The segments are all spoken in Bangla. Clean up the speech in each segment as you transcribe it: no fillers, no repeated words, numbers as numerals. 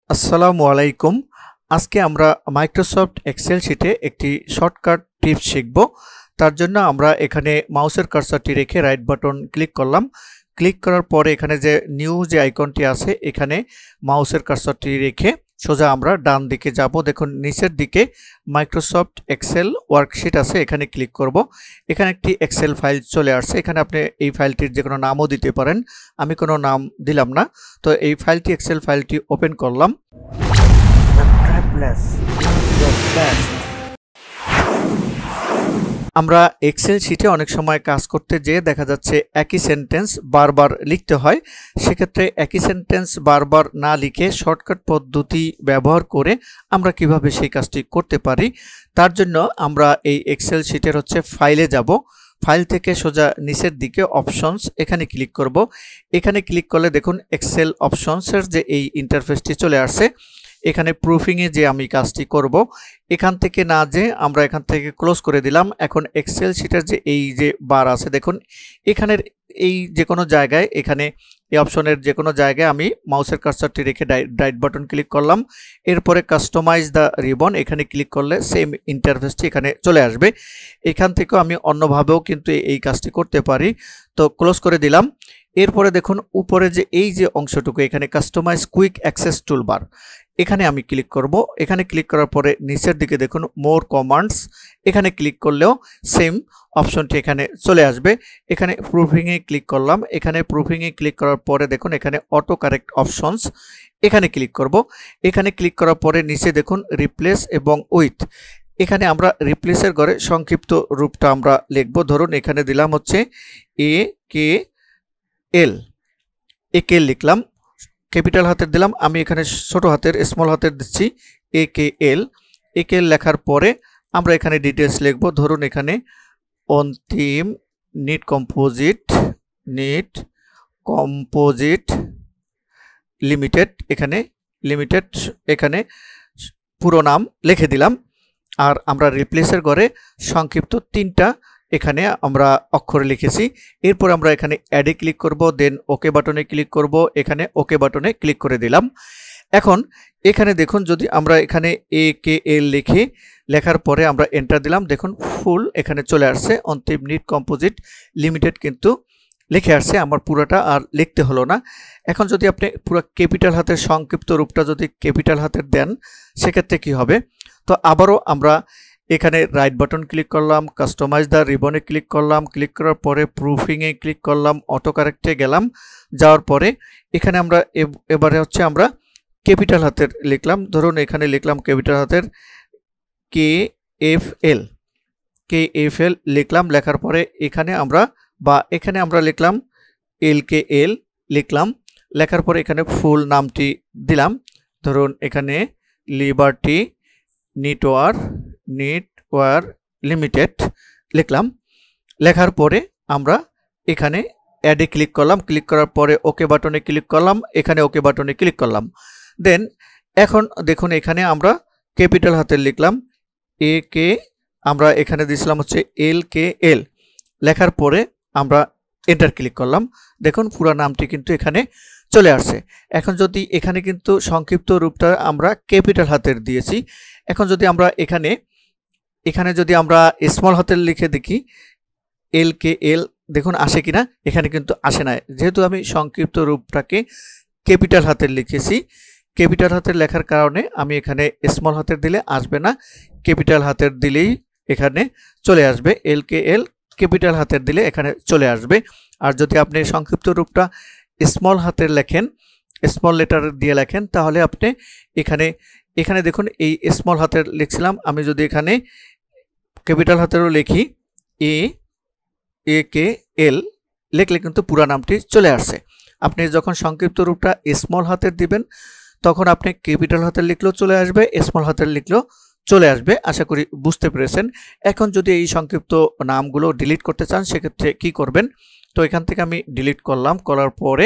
আসসালামু আলাইকুম। আজকে আমরা মাইক্রোসফট এক্সেল শিটে একটি শর্টকাট টিপস শিখব। তার জন্য আমরা এখানে মাউসের কার্সারটি রেখে রাইট বাটন ক্লিক করলাম। ক্লিক করার পরে এখানে যে নিউ যে আইকনটি আছে এখানে মাউসের কার্সারটি রেখে সোজা আমরা ডান দিকে যাব। দেখুন নিচের দিকে মাইক্রোসফট এক্সেল ওয়ার্কশিট আছে, এখানে ক্লিক করব। এখানে একটি এক্সেল ফাইল চলে আসছে। এখানে আপনি এই ফাইলটির যে কোনো নামও দিতে পারেন, আমি কোনো নাম দিলাম না। তো এই ফাইলটি এক্সেল ফাইলটি ওপেন করলাম। আমরা এক্সেল শিটে অনেক সময় কাজ করতে যেয়ে দেখা যাচ্ছে একই সেন্টেন্স বারবার লিখতে হয়। সেক্ষেত্রে একই সেন্টেন্স বারবার না লিখে শর্টকাট পদ্ধতি ব্যবহার করে আমরা কিভাবে সেই কাজটি করতে পারি, তার জন্য আমরা এই এক্সেল শিটের ফাইলে যাব। ফাইল থেকে সোজা নিচের দিকে অপশনস এখানে ক্লিক করব। এখানে ক্লিক করলে দেখুন এক্সেল অপশনসের যে এই ইন্টারফেসটি চলে আসছে। এখানে প্রুফিংয়ে যে আমি কাজটি করব, এখান থেকে না যে আমরা এখান থেকে ক্লোজ করে দিলাম। এখন এক্সেল শিটের যে এই যে বার আছে দেখুন, এখানের এই যে কোনো জায়গায় এখানে এই অপশনের যে কোনো জায়গায় আমি মাউসের কার্সারটি রেখে রাইট বাটন ক্লিক করলাম। এরপরে কাস্টমাইজ দ্য রিবন এখানে ক্লিক করলে সেম ইন্টারফেসটি এখানে চলে আসবে। এখান থেকেও আমি অন্যভাবেও কিন্তু এই কাজটি করতে পারি। তো ক্লোজ করে দিলাম। এরপরে দেখুন উপরে যে এই যে অংশটুকু এখানে কাস্টমাইজ কুইক অ্যাক্সেস টুলবার, এখানে আমি ক্লিক করব। এখানে ক্লিক করার পরে নিচের দিকে দেখুন মোর কমান্ডস, এখানে ক্লিক করলেও সেম অপশনটি এখানে চলে আসবে। এখানে প্রুফিংয়ে ক্লিক করলাম। এখানে প্রুফিংয়ে ক্লিক করার পরে দেখুন এখানে অটো কারেক্ট অপশনস, এখানে ক্লিক করব। এখানে ক্লিক করার পরে নিচে দেখুন রিপ্লেস এবং উইথ, এখানে আমরা রিপ্লেসের ঘরে সংক্ষিপ্ত রূপটা আমরা লিখব। ধরুন এখানে দিলাম AKL, একে লিখলাম, ক্যাপিটাল হাতের দিলাম। আমি এখানে ছোট হাতের স্মল হাতের দিচ্ছি AKL। লেখার পরে আমরা এখানে ডিটেলস লিখব। ধরুন এখানে অন্তিম নিট কম্পোজিট লিমিটেড, এখানে পুরো নাম লিখে দিলাম। আর আমরা রিপ্লেসের ঘরে সংক্ষিপ্ত 3টা এখানে আমরা অক্ষরে লিখেছি। এরপর আমরা এখানে অ্যাডে ক্লিক করব, দেন ওকে বাটনে ক্লিক করব। এখানে ওকে বাটনে ক্লিক করে দিলাম। এখন এখানে দেখুন যদি আমরা এখানে AKL লেখার পরে আমরা এন্টার দিলাম, দেখুন ফুল এখানে চলে আসছে, অন্তিম নিট কম্পোজিট লিমিটেড কিন্তু লিখে আসছে। আমার পুরোটা আর লিখতে হলো না। এখন যদি আপনি পুরো ক্যাপিটাল হাতের সংক্ষিপ্ত রূপটা যদি ক্যাপিটাল হাতের দেন সেক্ষেত্রে কি হবে? তো আবারও আমরা এখানে রাইট বাটন ক্লিক করলাম, কাস্টমাইজ দ্য রিবনে ক্লিক করলাম। ক্লিক করার পরে প্রুফিংয়ে ক্লিক করলাম, অটো কারেক্টে গেলাম। যাওয়ার পরে এখানে আমরা এবারে আমরা ক্যাপিটাল হাতের লিখলাম। ধরুন এখানে লিখলাম ক্যাপিটাল হাতের KFL লিখলাম। লেখার পরে এখানে আমরা লিখলাম LKL লিখলাম। লেখার পরে এখানে ফুল নামটি দিলাম। ধরুন এখানে লিবার্টি নিটওয়ার লিমিটেড লিখলাম। লেখার পরে আমরা এখানে অ্যাডে ক্লিক করলাম। ক্লিক করার পরে ওকে বাটনে ক্লিক করলাম। এখানে ওকে বাটনে ক্লিক করলাম। দেন এখন দেখুন এখানে আমরা ক্যাপিটাল হাতের লিখলাম AK, আমরা এখানে দিয়েছিলাম LKL। লেখার পরে আমরা এন্টার ক্লিক করলাম। দেখুন পুরো নামটি কিন্তু এখানে চলে আসছে। এখন যদি এখানে কিন্তু সংক্ষিপ্ত রূপটা আমরা ক্যাপিটাল হাতের দিয়েছি। এখন যদি আমরা এখানে যদি আমরা স্মল হাতের লিখে দেখি LKL, দেখুন আসে কিনা? এখানে কিন্তু আসে না, যেহেতু আমি সংক্ষিপ্ত রূপটাকে ক্যাপিটাল হাতের লিখেছি। ক্যাপিটাল হাতের লেখার কারণে আমি এখানে স্মল হাতের দিলে আসবে না, ক্যাপিটাল হাতের দিলেই এখানে চলে আসবে। LKL ক্যাপিটাল হাতের দিলে এখানে চলে আসবে। আর যদি আপনি সংক্ষিপ্ত রূপটা স্মল হাতের লেখেন, স্মল লেটার দিয়ে লেখেন, তাহলে আপনি এখানে দেখুন এই স্মল হাতের লিখছিলাম, আমি যদি এখানে ক্যাপিটাল হাতেরও লিখি AKL লিখলে কিন্তু পুরো নামটি চলে আসছে। আপনি যখন সংক্ষিপ্ত রূপটা স্মল হাতের দিবেন তখন আপনি ক্যাপিটাল হাতের লিখলেও চলে আসবে, স্মল হাতের লিখলেও চলে আসবে। আশা করি বুঝতে পেরেছেন। এখন যদি এই সংক্ষিপ্ত নামগুলো ডিলিট করতে চান সেক্ষেত্রে কি করবেন? তো এখান থেকে আমি ডিলিট করলাম। করার পরে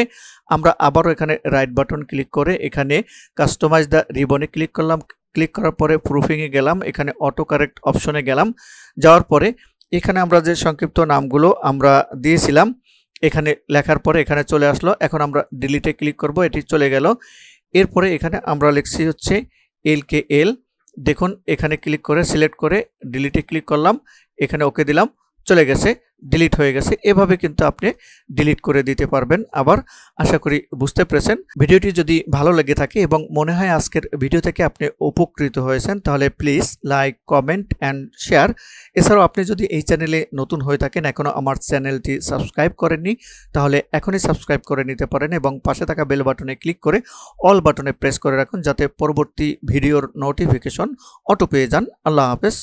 আমরা আবারও এখানে রাইট বাটন ক্লিক করে এখানে কাস্টমাইজ দ্য রিবনে ক্লিক করলাম। ক্লিক করার পরে প্রুফিংয়ে গেলাম, এখানে অটো কারেক্ট অপশনে গেলাম। যাওয়ার পরে এখানে আমরা যে সংক্ষিপ্ত নামগুলো আমরা দিয়েছিলাম এখানে লেখার পরে এখানে চলে আসলো। এখন আমরা ডিলিটে ক্লিক করব, এটি চলে গেল। এরপরে এখানে আমরা লিখছি হচ্ছে LKL। দেখুন এখানে ক্লিক করে সিলেক্ট করে ডিলিটে ক্লিক করলাম, এখানে ওকে দিলাম, চলে গেছে, ডিলিট হয়ে গেছে। এভাবে কিন্তু আপনি ডিলিট করে দিতে পারবেন। আবার আশা করি বুঝতে পেরেছেন। ভিডিওটি যদি ভালো লেগে থাকে এবং মনে হয় আজকের ভিডিও থেকে আপনি উপকৃত হয়েছেন, তাহলে please like, comment and share. এছাড়াও আপনি যদি এই চ্যানেলে নতুন হয়ে থাকেন, এখনও আমার চ্যানেলটি সাবস্ক্রাইব করেননি, তাহলে এখনই সাবস্ক্রাইব করে নিতে পারেন এবং পাশে থাকা বেল বাটনে ক্লিক করে অল বাটনে প্রেস করে রাখুন, যাতে পরবর্তী ভিডিওর নোটিফিকেশন অটো পেয়ে যান। আল্লাহ হাফেজ।